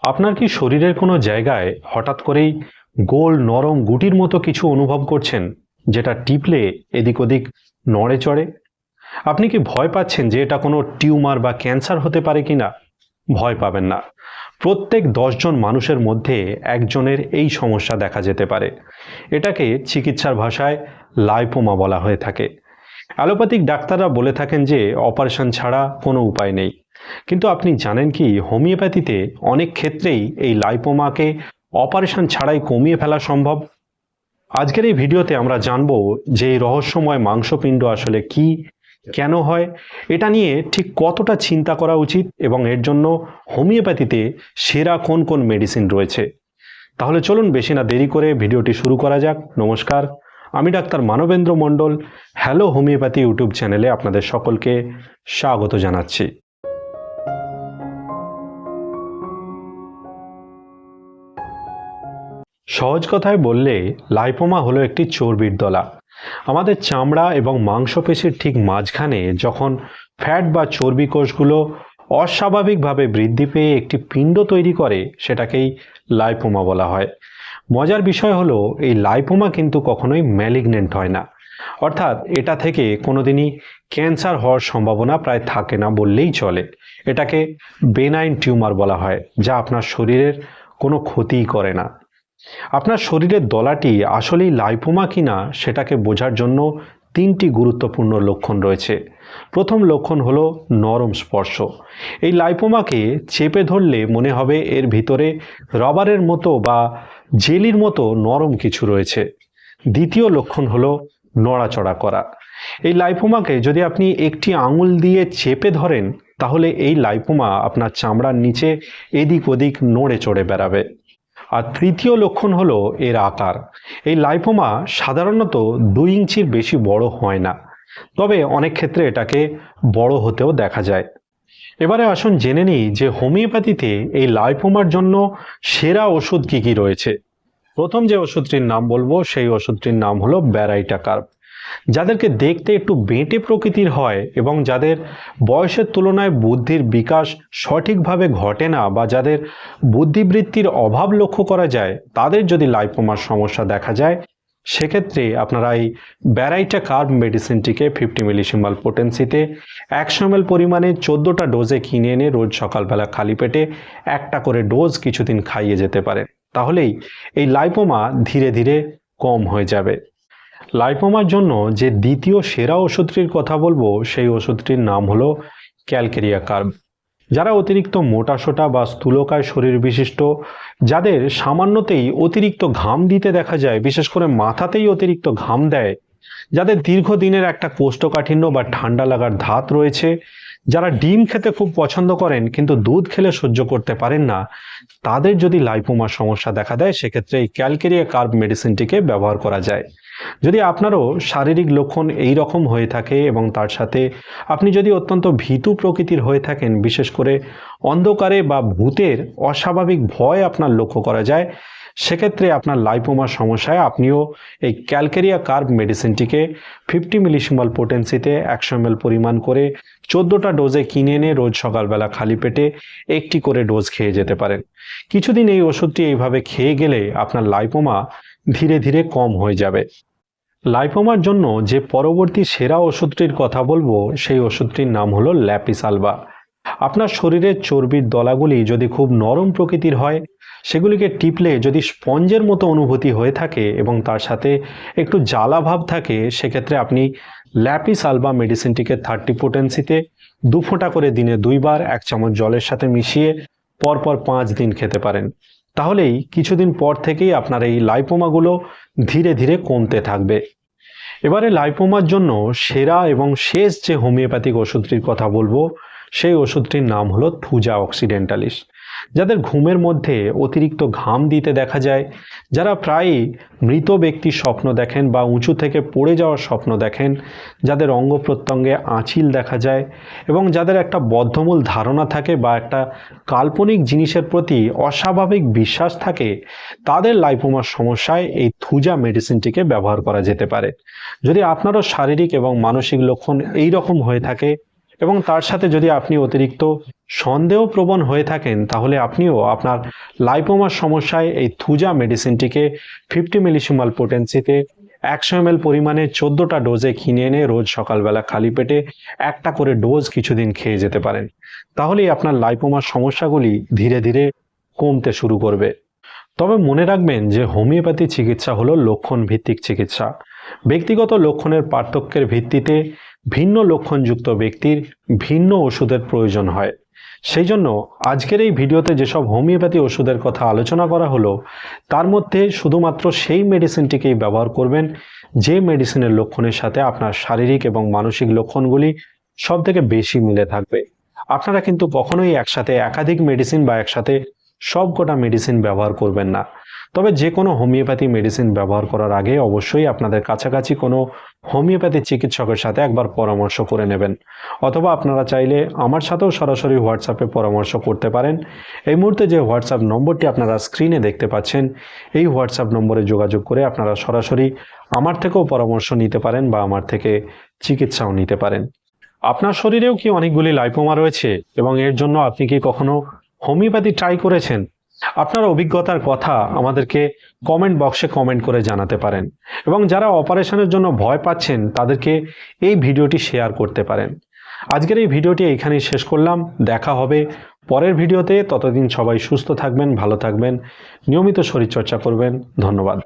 আপনার কি শরীরের কোনো জায়গায় হঠাৎ করেই গোল নরম গুটির মতো কিছু অনুভব করছেন, যেটা টিপলে এদিক ওদিক নড়ে চড়ে? আপনি কি ভয় পাচ্ছেন যে এটা কোনো টিউমার বা ক্যান্সার হতে পারে কিনা? ভয় পাবেন না। প্রত্যেক 10 জন মানুষের মধ্যে একজনের এই সমস্যা দেখা যেতে পারে। এটাকে চিকিৎসার ভাষায় লাইপোমা বলা হয়ে থাকে। অ্যালোপ্যাথিক ডাক্তাররা বলে থাকেন যে অপারেশন ছাড়া কোনো উপায় নেই, কিন্তু আপনি জানেন কি হোমিওপ্যাথিতে অনেক ক্ষেত্রেই এই লাইপোমাকে অপারেশন ছাড়াই কমিয়ে ফেলা সম্ভব। আজকের এই ভিডিওতে আমরা জানব যে এই রহস্যময় মাংসপিণ্ড আসলে কি, কেন হয়, এটা নিয়ে ঠিক কতটা চিন্তা করা উচিত এবং এর জন্য হোমিওপ্যাথিতে সেরা কোন কোন মেডিসিন রয়েছে। তাহলে চলুন বেশি না দেরি করে ভিডিওটি শুরু করা যাক। নমস্কার, আমি ডাক্তার মানবেন্দ্র মণ্ডল। হ্যালো হোমিওপ্যাথি ইউটিউব চ্যানেলে আপনাদের সকলকে স্বাগত জানাচ্ছি। সহজ কথায় বললে লাইপোমা হলো একটি চর্বির দলা। আমাদের চামড়া এবং মাংসপেশির ঠিক মাঝখানে যখন ফ্যাট বা চর্বি কোষগুলো অস্বাভাবিকভাবে বৃদ্ধি পেয়ে একটি পিণ্ড তৈরি করে, সেটাকেই লাইপোমা বলা হয়। মজার বিষয় হলো এই লাইপোমা কিন্তু কখনোই ম্যালিগনেন্ট হয় না, অর্থাৎ এটা থেকে কোনোদিনই ক্যান্সার হওয়ার সম্ভাবনা প্রায় থাকে না বললেই চলে। এটাকে বেনাইন টিউমার বলা হয়, যা আপনার শরীরের কোনো ক্ষতিই করে না। আপনার শরীরের দলাটি আসলেই লাইপোমা কিনা সেটাকে বোঝার জন্য 3টি গুরুত্বপূর্ণ লক্ষণ রয়েছে। প্রথম লক্ষণ হলো নরম স্পর্শ। এই লাইপোমাকে চেপে ধরলে মনে হবে এর ভিতরে রবারের মতো বা জেলির মতো নরম কিছু রয়েছে। দ্বিতীয় লক্ষণ হলো নড়াচড়া করা। এই লাইপোমাকে যদি আপনি একটি আঙুল দিয়ে চেপে ধরেন, তাহলে এই লাইপোমা আপনার চামড়ার নিচে এদিক ওদিক নড়ে চড়ে বেড়াবে। আর তৃতীয় লক্ষণ হলো এর আকার। এই লাইপোমা সাধারণত 2 ইঞ্চির বেশি বড় হয় না, তবে অনেক ক্ষেত্রে এটাকে বড় হতেও দেখা যায়। এবারে আসুন জেনে নিই যে হোমিওপ্যাথিতে এই লাইপোমার জন্য সেরা ওষুধ কি কি রয়েছে। প্রথম যে ওষুধটির নাম বলবো সেই ওষুধটির নাম হলো ব্যারাইটাকার্ব। যাদেরকে দেখতে একটু বেঁটে প্রকৃতির হয় এবং যাদের বয়সের তুলনায় বুদ্ধির বিকাশ সঠিকভাবে ঘটে না বা যাদের বুদ্ধিবৃত্তির অভাব লক্ষ্য করা যায়, তাদের যদি লাইপোমার সমস্যা দেখা যায়, সেক্ষেত্রে আপনারা এই ব্যারাইটাকার্ব মেডিসিনটিকে 50 মিলিসিমাল পোটেন্সিতে 100 ml পরিমাণে 14টা ডোজে কিনে এনে রোজ সকালবেলা খালি পেটে একটা করে ডোজ কিছুদিন খাইয়ে যেতে পারেন। তাহলেই এই লাইপোমা ধীরে ধীরে কম হয়ে যাবে। লাইপোমার জন্য যে দ্বিতীয় সেরা ওষুধটির কথা বলবো সেই ওষুধটির নাম হলো ক্যালকেরিয়া কার্ব। যারা অতিরিক্ত মোটাসোটা বা স্থূলকায় শরীর বিশিষ্ট, যাদের সামান্যতেই অতিরিক্ত ঘাম দিতে দেখা যায়, বিশেষ করে মাথাতেই অতিরিক্ত ঘাম দেয়, যাদের দীর্ঘদিনের একটা কোষ্ঠকাঠিন্য বা ঠান্ডা লাগার ধাত রয়েছে, যারা ডিম খেতে খুব পছন্দ করেন কিন্তু দুধ খেলে সহ্য করতে পারেন না, তাদের যদি লাইপোমার সমস্যা দেখা দেয়, সেক্ষেত্রে এই ক্যালকেরিয়া কার্ব মেডিসিনটিকে ব্যবহার করা যায়। যদি আপনারও শারীরিক লক্ষণ এই রকম হয়ে থাকে এবং তার সাথে আপনি যদি অত্যন্ত ভীতু প্রকৃতির হয়ে থাকেন, বিশেষ করে অন্ধকারে বা ভূতের অস্বাভাবিক ভয় আপনার লক্ষ্য করা যায়, সেক্ষেত্রে আপনার লাইপোমার সমস্যায় আপনিও এই ক্যালকেরিয়া কার্ব মেডিসিনটিকে 50 মিলিসিমাল পোটেন্সিতে 100 ml পরিমাণ করে 14টা ডোজে কিনে এনে রোজ সকালবেলা খালি পেটে একটি করে ডোজ খেয়ে যেতে পারেন। কিছুদিন এই ওষুধটি এইভাবে খেয়ে গেলে আপনার লাইপোমা ধীরে ধীরে কম হয়ে যাবে। লাইপোমার জন্য যে পরবর্তী সেরা ওষুধটির কথা বলবো সেই ওষুধটির নাম হলো ল্যাপিসালভা। আপনার শরীরের চর্বির দলাগুলি যদি খুব নরম প্রকৃতির হয়, সেগুলিকে টিপলে যদি স্পঞ্জের মতো অনুভূতি হয়ে থাকে এবং তার সাথে একটু জ্বালা ভাব থাকে, সেক্ষেত্রে আপনি ল্যাপিসালভা মেডিসিনটিকে 30 পোটেন্সিতে 2 ফোঁটা করে দিনে 2 বার 1 চামচ জলের সাথে মিশিয়ে পরপর 5 দিন খেতে পারেন। তাহলেই কিছুদিন পর থেকেই আপনার এই লাইপোমাগুলো ধীরে ধীরে কমতে থাকবে। এবারে লাইপোমার জন্য সেরা এবং শেষ যে হোমিওপ্যাথিক ওষুধটির কথা বলবো সেই ওষুধটির নাম হলো থুজা অক্সিডেন্টালিস। যাদের ঘুমের মধ্যে অতিরিক্ত ঘাম দিতে দেখা যায়, যারা প্রায়ই মৃত ব্যক্তির স্বপ্ন দেখেন বা উঁচু থেকে পড়ে যাওয়ার স্বপ্ন দেখেন, যাদের অঙ্গ প্রত্যঙ্গে আঁচিল দেখা যায় এবং যাদের একটা বদ্ধমূল ধারণা থাকে বা একটা কাল্পনিক জিনিসের প্রতি অস্বাভাবিক বিশ্বাস থাকে, তাদের লাইপোমার সমস্যায় এই থুজা মেডিসিনটিকে ব্যবহার করা যেতে পারে। যদি আপনারও শারীরিক এবং মানসিক লক্ষণ এই রকম হয়ে থাকে এবং তার সাথে যদি আপনি অতিরিক্ত সন্দেহপ্রবণ হয়ে থাকেন তাহলে আপনিও আপনার লাইপোমার সমস্যায় এই থুজা মেডিসিনটিকে 50 মিলিসিমাল পোটেন্সিতে 100 ml পরিমাণে 14টা ডোজে কিনে এনে রোজ সকালবেলা খালি পেটে একটা করে ডোজ কিছুদিন খেয়ে যেতে পারেন। তাহলেই আপনার লাইপোমার সমস্যাগুলি ধীরে ধীরে কমতে শুরু করবে। তবে মনে রাখবেন যে হোমিওপ্যাথি চিকিৎসা হলো লক্ষণ ভিত্তিক চিকিৎসা। ব্যক্তিগত লক্ষণের পার্থক্যের ভিত্তিতে ভিন্ন লক্ষণযুক্ত ব্যক্তির ভিন্ন ওষুধের প্রয়োজন হয়। সেই জন্য আজকের এই ভিডিওতে যেসব হোমিওপ্যাথি ওষুধের কথা আলোচনা করা হলো তার মধ্যে শুধুমাত্র সেই মেডিসিনটিকেই ব্যবহার করবেন যে মেডিসিনের লক্ষণের সাথে আপনার শারীরিক এবং মানসিক লক্ষণগুলি সব থেকে বেশি মিলে থাকবে। আপনারা কিন্তু কখনোই একসাথে একাধিক মেডিসিন বা একসাথে সবকটা মেডিসিন ব্যবহার করবেন না। তবে যে কোনো হোমিওপ্যাথি মেডিসিন ব্যবহার করার আগে অবশ্যই আপনাদের কাছাকাছি কোনো হোমিওপ্যাথি চিকিৎসকের সাথে একবার পরামর্শ করে নেবেন, অথবা আপনারা চাইলে আমার সাথেও সরাসরি হোয়াটসঅ্যাপে পরামর্শ করতে পারেন। এই মুহূর্তে যে হোয়াটসঅ্যাপ নম্বরটি আপনারা স্ক্রিনে দেখতে পাচ্ছেন এই হোয়াটসঅ্যাপ নম্বরে যোগাযোগ করে আপনারা সরাসরি আমার থেকেও পরামর্শ নিতে পারেন বা আমার থেকে চিকিৎসাও নিতে পারেন। আপনার শরীরেও কি অনেকগুলি লাইপোমা রয়েছে এবং এর জন্য আপনি কি কখনো হোমিওপ্যাথি ট্রাই করেছেন? আপনার অভিজ্ঞতার কথা আমাদেরকে কমেন্ট বক্সে কমেন্ট করে জানাতে পারেন এবং যারা অপারেশনের জন্য ভয় পাচ্ছেন তাদেরকে এই ভিডিওটি শেয়ার করতে পারেন। আজকের এই ভিডিওটি এখানেই শেষ করলাম। দেখা হবে পরের ভিডিওতে। ততদিন সবাই সুস্থ থাকবেন, ভালো থাকবেন, নিয়মিত শরীরচর্চা করবেন। ধন্যবাদ।